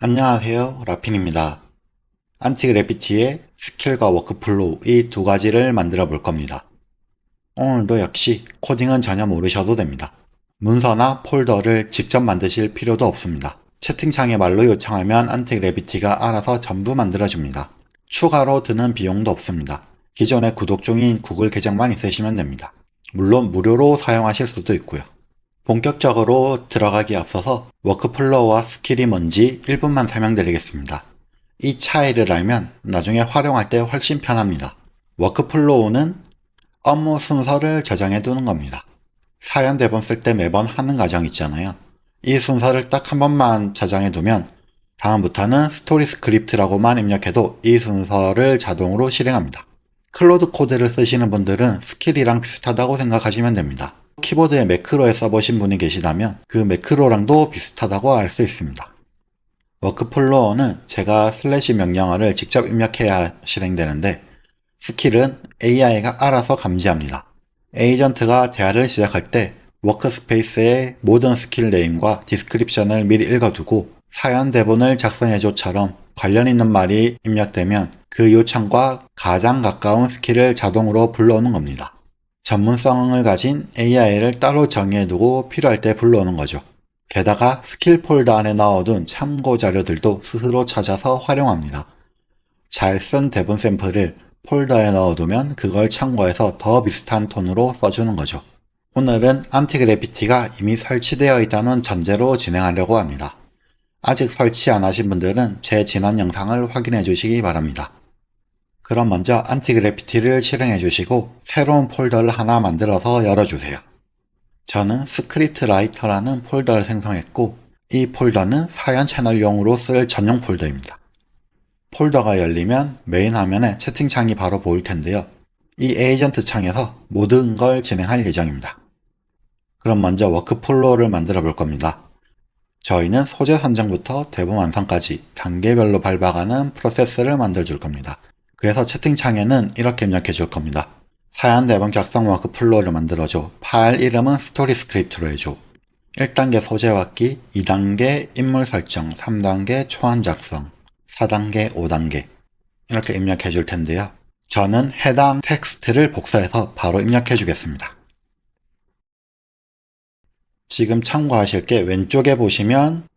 안녕하세요, 라핀입니다. 안티그래피티의 스킬과 워크플로우 이 두 가지를 만들어 볼 겁니다. 오늘도 역시 코딩은 전혀 모르셔도 됩니다. 문서나 폴더를 직접 만드실 필요도 없습니다. 채팅창에 말로 요청하면 안티그래피티가 알아서 전부 만들어줍니다. 추가로 드는 비용도 없습니다. 기존에 구독 중인 구글 계정만 있으시면 됩니다. 물론 무료로 사용하실 수도 있고요. 본격적으로 들어가기 앞서서 워크플로우와 스킬이 뭔지 1분만 설명드리겠습니다. 이 차이를 알면 나중에 활용할 때 훨씬 편합니다. 워크플로우는 업무 순서를 저장해 두는 겁니다. 사연 대본 쓸 때 매번 하는 과정 있잖아요. 이 순서를 딱 한 번만 저장해 두면 다음부터는 스토리 스크립트라고만 입력해도 이 순서를 자동으로 실행합니다. 클로드 코드를 쓰시는 분들은 스킬이랑 비슷하다고 생각하시면 됩니다. 키보드에 매크로에 써보신 분이 계시다면 그 매크로랑도 비슷하다고 알 수 있습니다. 워크플로우는 제가 슬래시 명령어를 직접 입력해야 실행되는데 스킬은 AI가 알아서 감지합니다. 에이전트가 대화를 시작할 때 워크스페이스의 모든 스킬 네임과 디스크립션을 미리 읽어두고 사연 대본을 작성해줘처럼 관련 있는 말이 입력되면 그 요청과 가장 가까운 스킬을 자동으로 불러오는 겁니다. 전문성을 가진 AI를 따로 정의해두고 필요할 때 불러오는 거죠. 게다가 스킬 폴더 안에 넣어둔 참고 자료들도 스스로 찾아서 활용합니다. 잘 쓴 대본 샘플을 폴더에 넣어두면 그걸 참고해서 더 비슷한 톤으로 써주는 거죠. 오늘은 안티그래피티가 이미 설치되어 있다는 전제로 진행하려고 합니다. 아직 설치 안 하신 분들은 제 지난 영상을 확인해 주시기 바랍니다. 그럼 먼저 안티그래피티를 실행해 주시고 새로운 폴더를 하나 만들어서 열어주세요. 저는 스크립트 라이터라는 폴더를 생성했고 이 폴더는 사연 채널용으로 쓸 전용 폴더입니다. 폴더가 열리면 메인 화면에 채팅창이 바로 보일 텐데요. 이 에이전트 창에서 모든 걸 진행할 예정입니다. 그럼 먼저 워크플로우를 만들어 볼 겁니다. 저희는 소재 선정부터 대본 완성까지 단계별로 밟아가는 프로세스를 만들어 줄 겁니다. 그래서 채팅창에는 이렇게 입력해 줄 겁니다. 사연 대본 작성 워크플로우를 만들어줘. 파일 이름은 스토리 스크립트로 해줘. 1단계 소재 확기, 2단계 인물 설정, 3단계 초안 작성, 4단계, 5단계 이렇게 입력해 줄 텐데요. 저는 해당 텍스트를 복사해서 바로 입력해 주겠습니다. 지금 참고하실 게 왼쪽에 보시면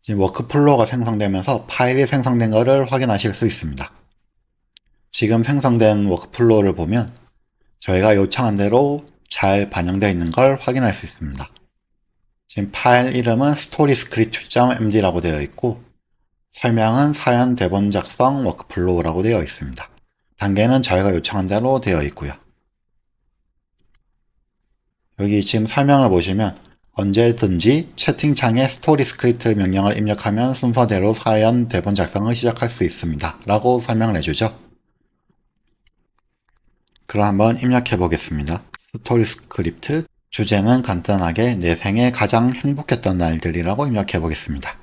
지금 워크플로우가 생성되면서 파일이 생성된 것을 확인하실 수 있습니다. 지금 생성된 워크플로우를 보면 저희가 요청한 대로 잘 반영되어 있는 걸 확인할 수 있습니다. 지금 파일 이름은 storyscript.md라고 되어 있고 설명은 사연 대본 작성 워크플로우라고 되어 있습니다. 단계는 저희가 요청한 대로 되어 있고요. 여기 지금 설명을 보시면 언제든지 채팅창에 스토리 스크립트 명령을 입력하면 순서대로 사연 대본 작성을 시작할 수 있습니다. 라고 설명을 해주죠. 그럼 한번 입력해 보겠습니다. 스토리 스크립트 주제는 간단하게 내 생에 가장 행복했던 날들이라고 입력해 보겠습니다.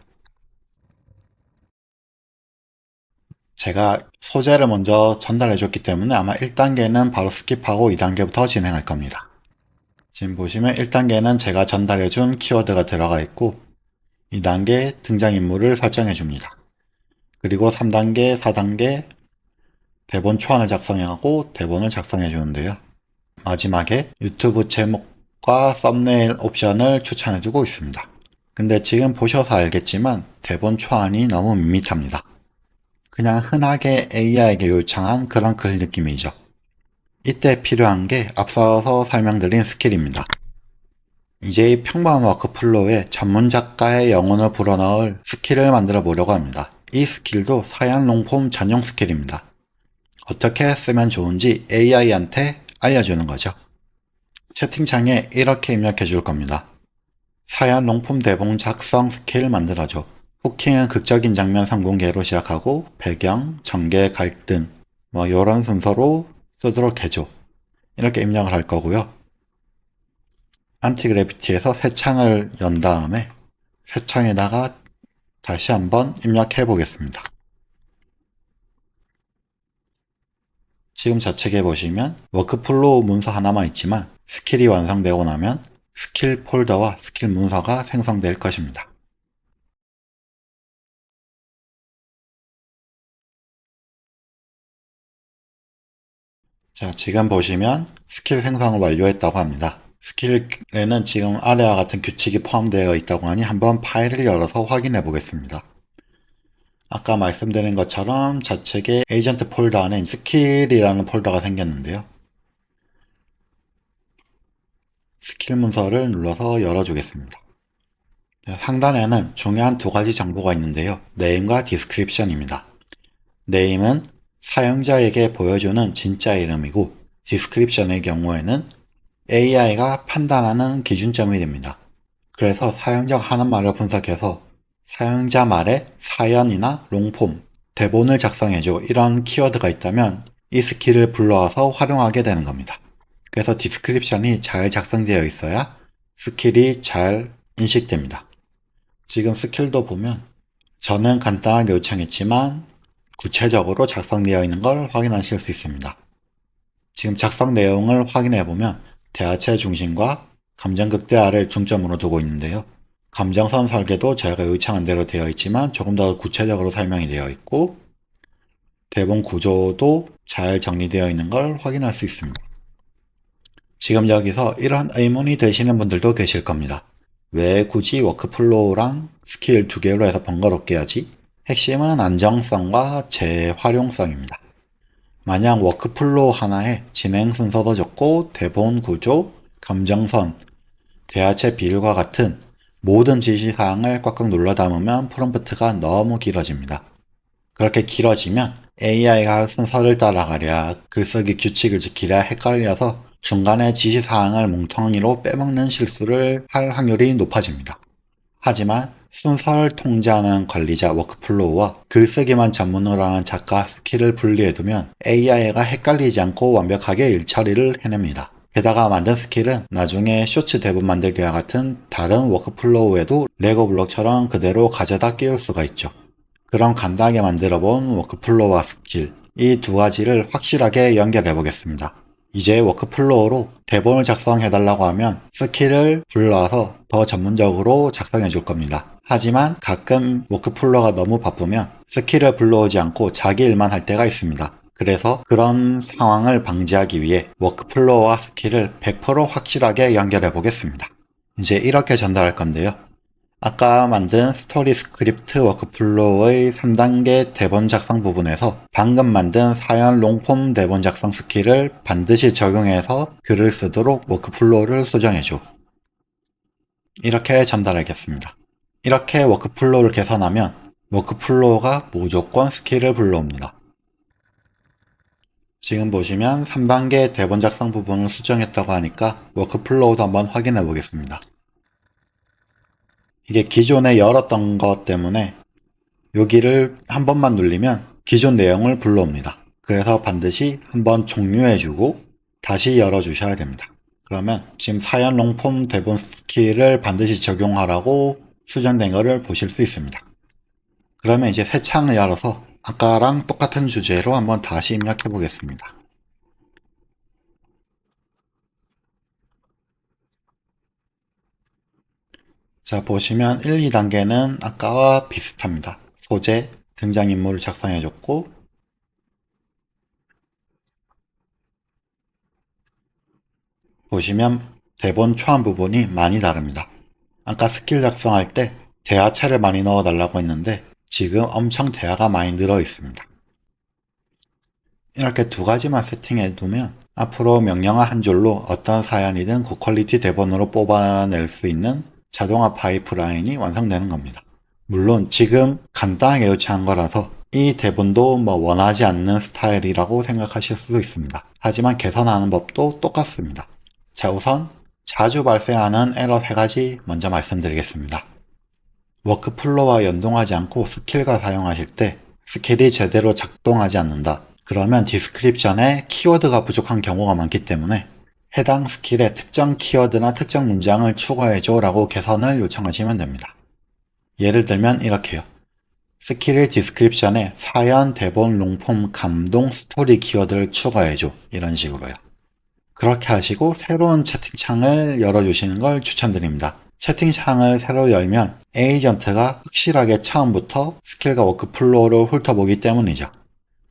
제가 소재를 먼저 전달해 줬기 때문에 아마 1단계는 바로 스킵하고 2단계부터 진행할 겁니다. 지금 보시면 1단계는 제가 전달해 준 키워드가 들어가 있고 2단계 등장인물을 설정해 줍니다. 그리고 3단계, 4단계 대본 초안을 작성하고 대본을 작성해 주는데요. 마지막에 유튜브 제목과 썸네일 옵션을 추천해 주고 있습니다. 근데 지금 보셔서 알겠지만 대본 초안이 너무 밋밋합니다. 그냥 흔하게 AI에게 요청한 그런 글 느낌이죠. 이때 필요한 게 앞서서 설명드린 스킬입니다. 이제 이 평범한 워크플로우에 전문 작가의 영혼을 불어넣을 스킬을 만들어 보려고 합니다. 이 스킬도 사연 롱폼 전용 스킬입니다. 어떻게 쓰면 좋은지 AI한테 알려주는 거죠. 채팅창에 이렇게 입력해 줄 겁니다. 사연 롱폼 대본 작성 스킬 만들어줘. 후킹은 극적인 장면 선공개로 시작하고 배경, 전개, 갈등 이런 순서로 쓰도록 해줘. 이렇게 입력을 할 거고요. 안티그래피티에서 새 창을 연 다음에 새 창에다가 다시 한번 입력해 보겠습니다. 지금 좌측에 보시면 워크플로우 문서 하나만 있지만 스킬이 완성되고 나면 스킬 폴더와 스킬 문서가 생성될 것입니다. 자, 지금 보시면 스킬 생성을 완료했다고 합니다. 스킬에는 지금 아래와 같은 규칙이 포함되어 있다고 하니 한번 파일을 열어서 확인해 보겠습니다. 아까 말씀드린 것처럼 좌측에 에이전트 폴더 안에 스킬이라는 폴더가 생겼는데요. 스킬 문서를 눌러서 열어주겠습니다. 상단에는 중요한 두 가지 정보가 있는데요. 네임과 디스크립션입니다. 네임은 사용자에게 보여주는 진짜 이름이고 디스크립션의 경우에는 AI가 판단하는 기준점이 됩니다. 그래서 사용자가 하는 말을 분석해서 사용자 말에 사연이나 롱폼, 대본을 작성해줘 이런 키워드가 있다면 이 스킬을 불러와서 활용하게 되는 겁니다. 그래서 디스크립션이 잘 작성되어 있어야 스킬이 잘 인식됩니다. 지금 스킬도 보면 저는 간단하게 요청했지만 구체적으로 작성되어 있는 걸 확인하실 수 있습니다. 지금 작성 내용을 확인해 보면 대하체 중심과 감정 극대화를 중점으로 두고 있는데요. 감정선 설계도 제가 요청한 대로 되어 있지만 조금 더 구체적으로 설명이 되어 있고 대본 구조도 잘 정리되어 있는 걸 확인할 수 있습니다. 지금 여기서 이런 의문이 되시는 분들도 계실 겁니다. 왜 굳이 워크플로우랑 스킬 두 개로 해서 번거롭게 하지? 핵심은 안정성과 재활용성입니다. 만약 워크플로우 하나에 진행 순서도 적고 대본 구조, 감정선, 대하체 비율과 같은 모든 지시사항을 꽉꽉 눌러 담으면 프롬프트가 너무 길어집니다. 그렇게 길어지면 AI가 순서를 따라가랴, 글쓰기 규칙을 지키랴 헷갈려서 중간에 지시사항을 뭉텅이로 빼먹는 실수를 할 확률이 높아집니다. 하지만 순서를 통제하는 관리자 워크플로우와 글쓰기만 전문으로 하는 작가 스킬을 분리해두면 AI가 헷갈리지 않고 완벽하게 일처리를 해냅니다. 게다가 만든 스킬은 나중에 쇼츠 대본 만들기와 같은 다른 워크플로우에도 레고 블록처럼 그대로 가져다 끼울 수가 있죠. 그럼 간단하게 만들어 본 워크플로우와 스킬, 이 두 가지를 확실하게 연결해 보겠습니다. 이제 워크플로우로 대본을 작성해달라고 하면 스킬을 불러서 더 전문적으로 작성해 줄 겁니다. 하지만 가끔 워크플로우가 너무 바쁘면 스킬을 불러오지 않고 자기 일만 할 때가 있습니다. 그래서 그런 상황을 방지하기 위해 워크플로우와 스킬을 100% 확실하게 연결해 보겠습니다. 이제 이렇게 전달할 건데요. 아까 만든 스토리 스크립트 워크플로우의 3단계 대본 작성 부분에서 방금 만든 사연 롱폼 대본 작성 스킬을 반드시 적용해서 글을 쓰도록 워크플로우를 수정해줘. 이렇게 전달하겠습니다. 이렇게 워크플로우를 개선하면 워크플로우가 무조건 스킬을 불러옵니다. 지금 보시면 3단계 대본 작성 부분을 수정했다고 하니까 워크플로우도 한번 확인해 보겠습니다. 이게 기존에 열었던 것 때문에 여기를 한 번만 눌리면 기존 내용을 불러옵니다. 그래서 반드시 한번 종료해주고 다시 열어주셔야 됩니다. 그러면 지금 사연 롱폼 대본 스킬을 반드시 적용하라고 수정된 것을 보실 수 있습니다. 그러면 이제 새 창을 열어서 아까랑 똑같은 주제로 한번 다시 입력해 보겠습니다. 자, 보시면 1, 2단계는 아까와 비슷합니다. 소재, 등장인물을 작성해줬고 보시면 대본 초안 부분이 많이 다릅니다. 아까 스킬 작성할 때 대하체를 많이 넣어달라고 했는데 지금 엄청 대하가 많이 늘어 있습니다. 이렇게 두 가지만 세팅해 두면 앞으로 명령어 한 줄로 어떤 사연이든 고퀄리티 대본으로 뽑아낼 수 있는 자동화 파이프라인이 완성되는 겁니다. 물론 지금 간단하게 요청한 거라서 이 대본도 원하지 않는 스타일이라고 생각하실 수도 있습니다. 하지만 개선하는 법도 똑같습니다. 자, 우선 자주 발생하는 에러 3가지 먼저 말씀드리겠습니다. 워크플로우와 연동하지 않고 스킬과 사용하실 때 스킬이 제대로 작동하지 않는다. 그러면 디스크립션에 키워드가 부족한 경우가 많기 때문에 해당 스킬에 특정 키워드나 특정 문장을 추가해줘 라고 개선을 요청하시면 됩니다. 예를 들면 이렇게요. 스킬의 디스크립션에 사연, 대본, 롱폼, 감동, 스토리 키워드를 추가해줘. 이런 식으로요. 그렇게 하시고 새로운 채팅창을 열어주시는 걸 추천드립니다. 채팅창을 새로 열면 에이전트가 확실하게 처음부터 스킬과 워크플로우를 훑어보기 때문이죠.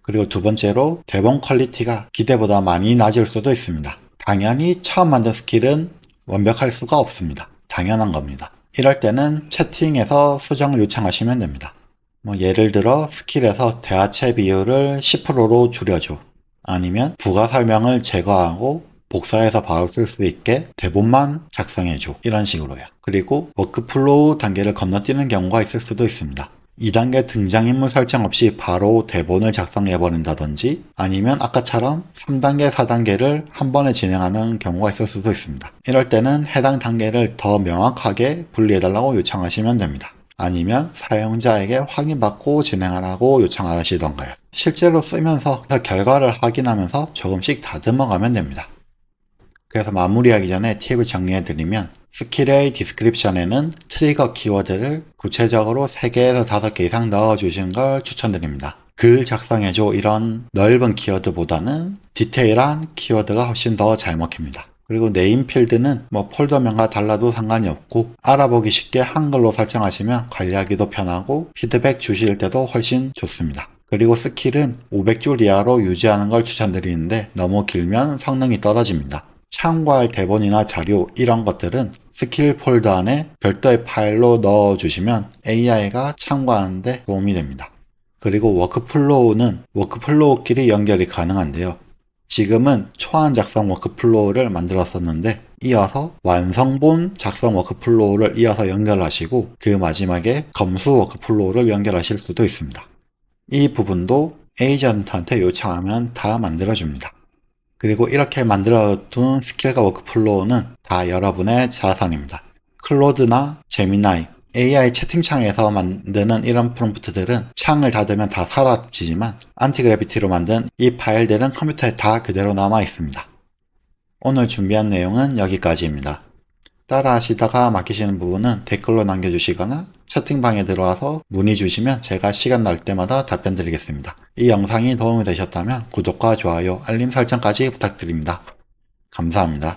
그리고 두 번째로 대본 퀄리티가 기대보다 많이 낮을 수도 있습니다. 당연히 처음 만든 스킬은 완벽할 수가 없습니다. 당연한 겁니다. 이럴 때는 채팅에서 수정을 요청하시면 됩니다. 예를 들어 스킬에서 대화체 비율을 10%로 줄여줘. 아니면 부가 설명을 제거하고 복사해서 바로 쓸 수 있게 대본만 작성해줘. 이런 식으로요. 그리고 워크플로우 단계를 건너뛰는 경우가 있을 수도 있습니다. 2단계 등장인물 설정 없이 바로 대본을 작성해버린다든지 아니면 아까처럼 3단계, 4단계를 한 번에 진행하는 경우가 있을 수도 있습니다. 이럴 때는 해당 단계를 더 명확하게 분리해달라고 요청하시면 됩니다. 아니면 사용자에게 확인받고 진행하라고 요청하시던가요. 실제로 쓰면서 결과를 확인하면서 조금씩 다듬어가면 됩니다. 그래서 마무리하기 전에 팁을 정리해드리면 스킬의 디스크립션에는 트리거 키워드를 구체적으로 3개에서 5개 이상 넣어주시는 걸 추천드립니다. 글 작성해줘 이런 넓은 키워드보다는 디테일한 키워드가 훨씬 더 잘 먹힙니다. 그리고 네임 필드는 폴더명과 달라도 상관이 없고 알아보기 쉽게 한글로 설정하시면 관리하기도 편하고 피드백 주실 때도 훨씬 좋습니다. 그리고 스킬은 500줄 이하로 유지하는 걸 추천드리는데 너무 길면 성능이 떨어집니다. 참고할 대본이나 자료 이런 것들은 스킬 폴더 안에 별도의 파일로 넣어주시면 AI가 참고하는데 도움이 됩니다. 그리고 워크플로우는 워크플로우끼리 연결이 가능한데요. 지금은 초안 작성 워크플로우를 만들었었는데 이어서 완성본 작성 워크플로우를 이어서 연결하시고 그 마지막에 검수 워크플로우를 연결하실 수도 있습니다. 이 부분도 에이전트한테 요청하면 다 만들어줍니다. 그리고 이렇게 만들어둔 스킬과 워크플로우는 다 여러분의 자산입니다. 클로드나 제미나이, AI 채팅창에서 만드는 이런 프롬프트들은 창을 닫으면 다 사라지지만 안티그래비티로 만든 이 파일들은 컴퓨터에 다 그대로 남아 있습니다. 오늘 준비한 내용은 여기까지입니다. 따라 하시다가 막히시는 부분은 댓글로 남겨주시거나 채팅방에 들어와서 문의 주시면 제가 시간 날 때마다 답변 드리겠습니다. 이 영상이 도움이 되셨다면 구독과 좋아요, 알림 설정까지 부탁드립니다. 감사합니다.